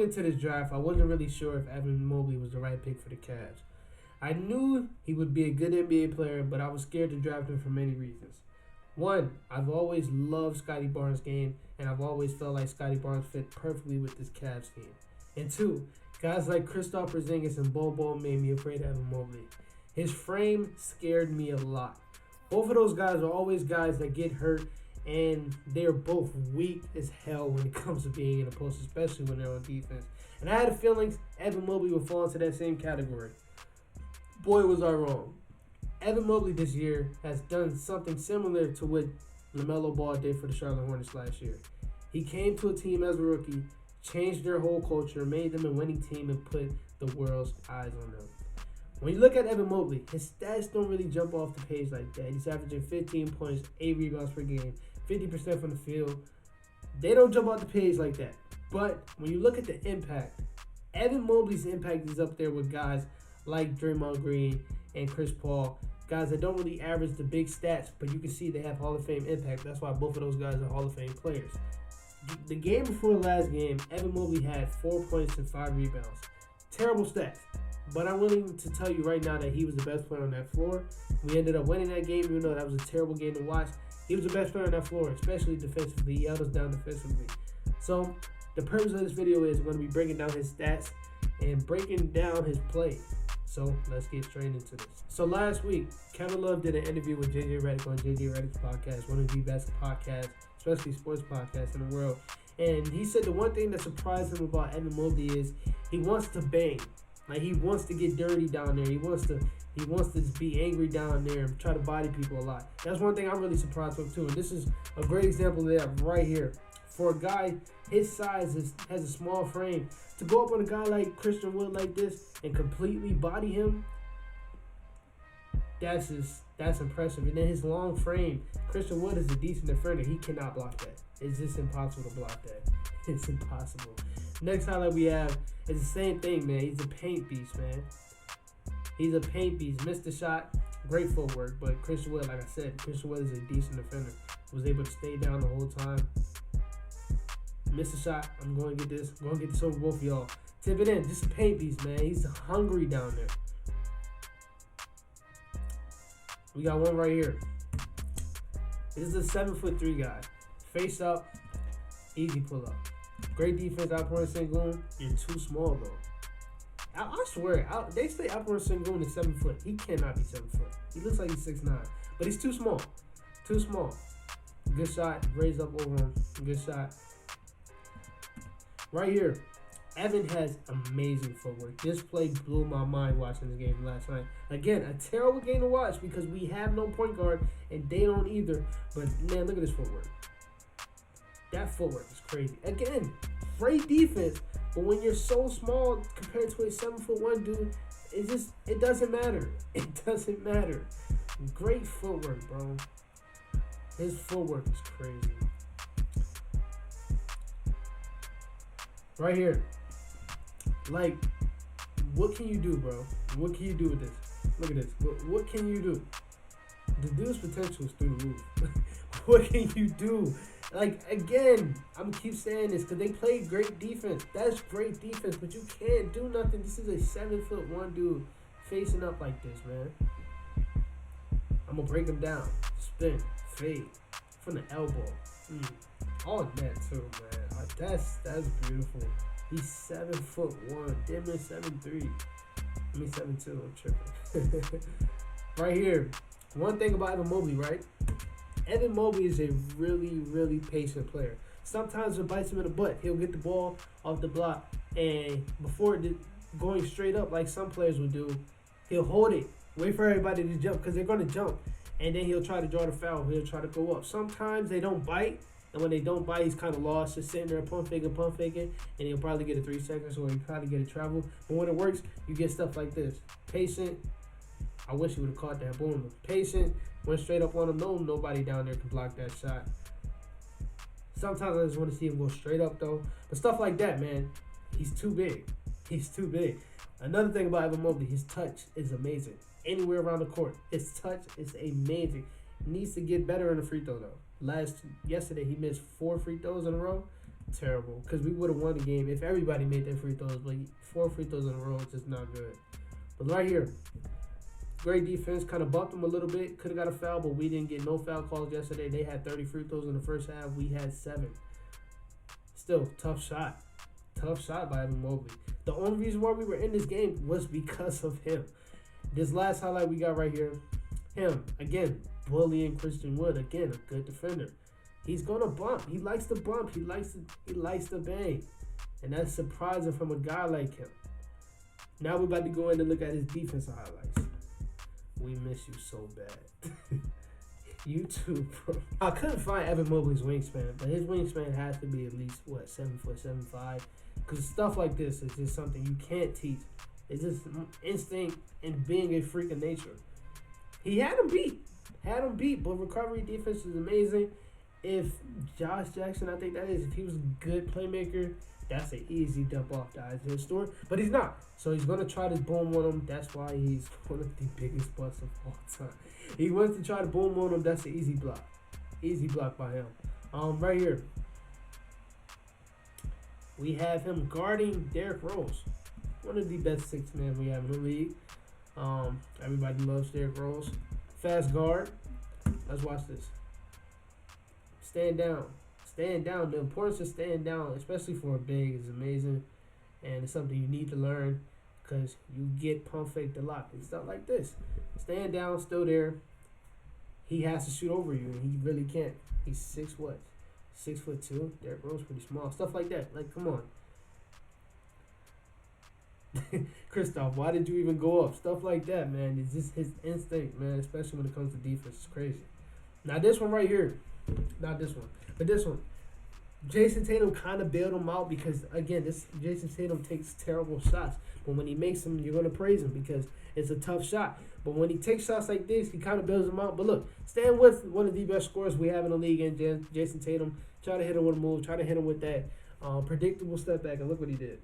into this draft, I wasn't really sure if Evan Mobley was the right pick for the Cavs. I knew he would be a good NBA player, but I was scared to draft him for many reasons. One, I've always loved Scottie Barnes' game, and I've always felt like Scottie Barnes fit perfectly with this Cavs team. And two, guys like Kristaps Porzingis and Bobo made me afraid of Evan Mobley. His frame scared me a lot. Both of those guys are always guys that get hurt, and they're both weak as hell when it comes to being in a post, especially when they're on defense. And I had a feeling Evan Mobley would fall into that same category. Boy, was I wrong. Evan Mobley this year has done something similar to what LaMelo Ball did for the Charlotte Hornets last year. He came to a team as a rookie, changed their whole culture, made them a winning team, and put the world's eyes on them. When you look at Evan Mobley, his stats don't really jump off the page like that. He's averaging 15 points, 8 rebounds per game, 50% from the field. They don't jump off the page like that. But when you look at the impact, Evan Mobley's impact is up there with guys like Draymond Green and Chris Paul, guys that don't really average the big stats, but you can see they have Hall of Fame impact. That's why both of those guys are Hall of Fame players. The game before the last game, Evan Mobley had 4 points and 5 rebounds. Terrible stats. But I'm willing to tell you right now that he was the best player on that floor. We ended up winning that game, even though that was a terrible game to watch. He was the best player on that floor, especially defensively. He held us down defensively. So the purpose of this video is we're going to be breaking down his stats and breaking down his play. So let's get straight into this. So last week, Kevin Love did an interview with JJ Redick on JJ Redick's podcast, one of the best podcasts, especially sports podcasts in the world. And he said the one thing that surprised him about Evan Mobley is he wants to bang. Like, he wants to get dirty down there. He wants to be angry down there and try to body people a lot. That's one thing I'm really surprised with too. And this is a great example of that right here. For a guy his size has a small frame, to go up on a guy like Christian Wood like this and completely body him, that's impressive. And then his long frame, Christian Wood is a decent defender. He cannot block that. It's just impossible to block that. It's impossible. Next highlight we have is the same thing, man. He's a paint beast, man. He's a paint beast. Missed the shot. Great footwork. But Christian Wood, like I said, Christian Wood is a decent defender. Was able to stay down the whole time. Missed the shot. I'm going to get this. I'm going to get this over both of y'all. Tip it in. Just a paint beast, man. He's hungry down there. We got one right here. This is a 7'3" guy. Face up. Easy pull up. Great defense, Alperen Sengun. You're too small, though. I swear, they say Alperen Sengun is 7 foot. He cannot be 7 foot. He looks like he's 6'9", but he's too small. Too small. Good shot. Raise up over him. Good shot. Right here, Evan has amazing footwork. This play blew my mind watching this game last night. Again, a terrible game to watch because we have no point guard and they don't either. But, man, look at this footwork. That footwork is crazy. Again, great defense, but when you're so small compared to a 7'1" dude, it doesn't matter. It doesn't matter. Great footwork, bro. His footwork is crazy. Right here. Like, what can you do, bro? What can you do with this? Look at this. What can you do? The dude's potential is through the roof. What can you do? Like, again, I'm going to keep saying this because they play great defense. That's great defense, but you can't do nothing. This is a 7'1" dude facing up like this, man. I'm going to break him down. Spin, fade, from the elbow. All net, too, man. Like, that's beautiful. He's 7'1", damn near 7'3". I mean 7'2", I'm tripping. Right here. One thing about Evan Mobley, right? Evan Mobley is a really, really patient player. Sometimes it bites him in the butt. He'll get the ball off the block, and before going straight up like some players would do, he'll hold it, wait for everybody to jump because they're going to jump, and then he'll try to draw the foul. He'll try to go up. Sometimes they don't bite, and when they don't bite, he's kind of lost, just sitting there pump faking, and he'll probably get a 3 seconds or he'll probably get a travel. But when it works, you get stuff like this. Patient. I wish he would have caught that. Boom. Patient. Went straight up on him. Nobody down there can block that shot. Sometimes I just want to see him go straight up, though. But stuff like that, man, he's too big. He's too big. Another thing about Evan Mobley, his touch is amazing. Anywhere around the court, his touch is amazing. He needs to get better in the free throw, though. Yesterday, he missed 4 free throws in a row. terrible. Because we would have won the game if everybody made their free throws. But 4 free throws in a row is just not good. But right here, great defense. Kind of bumped them a little bit. Could have got a foul, but we didn't get no foul calls yesterday. They had 30 free throws in the first half. We had 7. Still, tough shot. Tough shot by Evan Mobley. The only reason why we were in this game was because of him. This last highlight we got right here, him, again, bullying Christian Wood. Again, a good defender. He's going to bump. He likes to bump. He likes to bang. And that's surprising from a guy like him. Now we're about to go in and look at his defensive highlights. We miss you so bad. You too, bro. I couldn't find Evan Mobley's wingspan, but his wingspan has to be at least, 7 foot, 7'5". Because stuff like this is just something you can't teach. It's just instinct and being a freak of nature. He had him beat, but recovery defense is amazing. If Josh Jackson, I think that is, if he was a good playmaker, that's an easy dump off to Isaiah Stewart. But he's not. So he's going to try to boom on him. That's why he's one of the biggest busts of all time. He wants to try to boom on him. That's an easy block. Easy block by him. Right here, we have him guarding Derrick Rose. One of the best 6 men we have in the league. Everybody loves Derrick Rose. Fast guard. Let's watch this. Stand down. Stand down. The importance of staying down, especially for a big, is amazing. And it's something you need to learn because you get pump faked a lot and stuff like this. Stand down, still there. He has to shoot over you, and he really can't. He's 6'2". Derrick Rose pretty small. Stuff like that. Like, come on. Kristoff, why did you even go up? Stuff like that, man. It's just his instinct, man, especially when it comes to defense. It's crazy. Now, this one right here. Not this one, but this one. Jason Tatum kind of bailed him out because, again, this Jason Tatum takes terrible shots. But when he makes them, you're going to praise him because it's a tough shot. But when he takes shots like this, he kind of bails them out. But look, stand with one of the best scorers we have in the league, and Jason Tatum. Try to hit him with a move. Try to hit him with that predictable step back. And look what he did.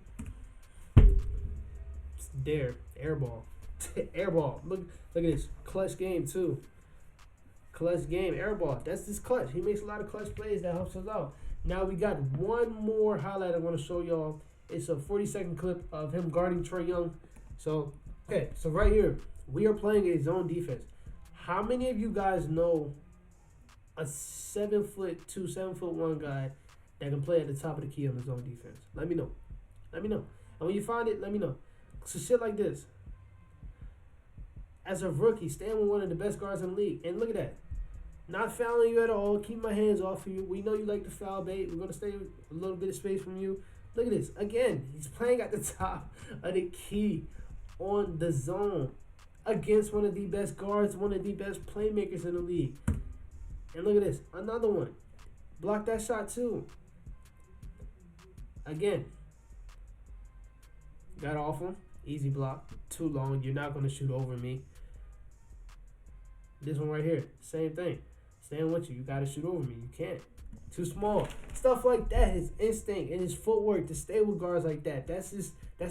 There. Air ball. Air ball. Look at this. Clutch game, too. Clutch game. Air ball. That's this clutch. He makes a lot of clutch plays that helps us out. Now we got one more highlight I want to show y'all. It's a 40-second clip of him guarding Trae Young. So, okay. So right here, we are playing a zone defense. How many of you guys know a 7'2", 7'1" guy that can play at the top of the key on the zone defense? Let me know. Let me know. And when you find it, let me know. So shit like this. As a rookie, stand with one of the best guards in the league. And look at that. Not fouling you at all. Keep my hands off of you. We know you like to foul bait. We're going to stay a little bit of space from you. Look at this. Again, he's playing at the top of the key on the zone against one of the best guards, one of the best playmakers in the league. And look at this. Another one. Block that shot too. Again. Got off him. Easy block. Too long. You're not going to shoot over me. This one right here. Same thing. Staying with you. You got to shoot over me. You can't. Too small. Stuff like that. His instinct and his footwork to stay with guards like that. That's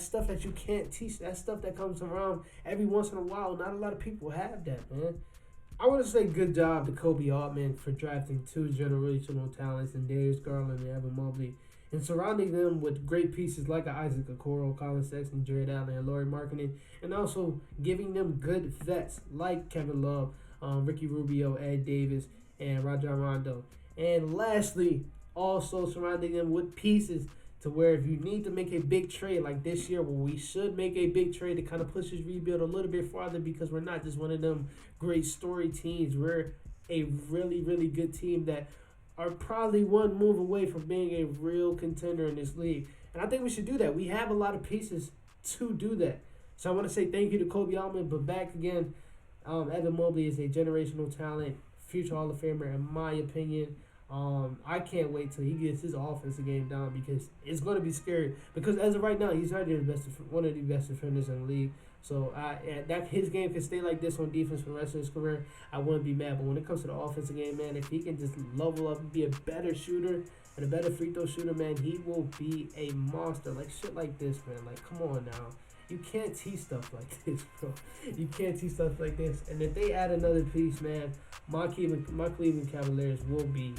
stuff that you can't teach. That's stuff that comes around every once in a while. Not a lot of people have that, man. I want to say good job to Kobe Altman for drafting 2 generational talents in Darius Garland and Evan Mobley and surrounding them with great pieces like Isaac Okoro, Colin Sexton, Jared Allen, and Lauri Markkanen, and also giving them good vets like Kevin Love, Ricky Rubio, Ed Davis, and Rajon Rondo. And lastly, also surrounding them with pieces to where if you need to make a big trade like this year, well, we should make a big trade to kind of push this rebuild a little bit farther because we're not just one of them great story teams. We're a really, really good team that are probably one move away from being a real contender in this league. And I think we should do that. We have a lot of pieces to do that. So I want to say thank you to Kobe Altman, but back again, Evan Mobley is a generational talent, future Hall of Famer in my opinion. I can't wait till he gets his offensive game down because it's going to be scary. Because as of right now, he's already one of the best defenders in the league. So that his game can stay like this on defense for the rest of his career, I wouldn't be mad. But when it comes to the offensive game, man, if he can just level up and be a better shooter and a better free throw shooter, man, he will be a monster. Like shit like this, man. Like, come on now. You can't teach stuff like this, bro. You can't teach stuff like this. And if they add another piece, man, my Cleveland Cavaliers will be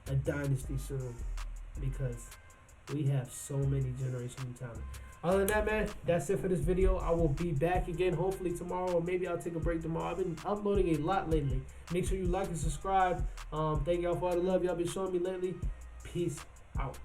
a dynasty soon because We have so many generational talent. Other than that, man, that's it for this video. I will be back again hopefully tomorrow, or maybe I'll take a break tomorrow. I've been uploading a lot lately. Make sure you like and subscribe. Thank y'all for all the love y'all been showing me lately. Peace out.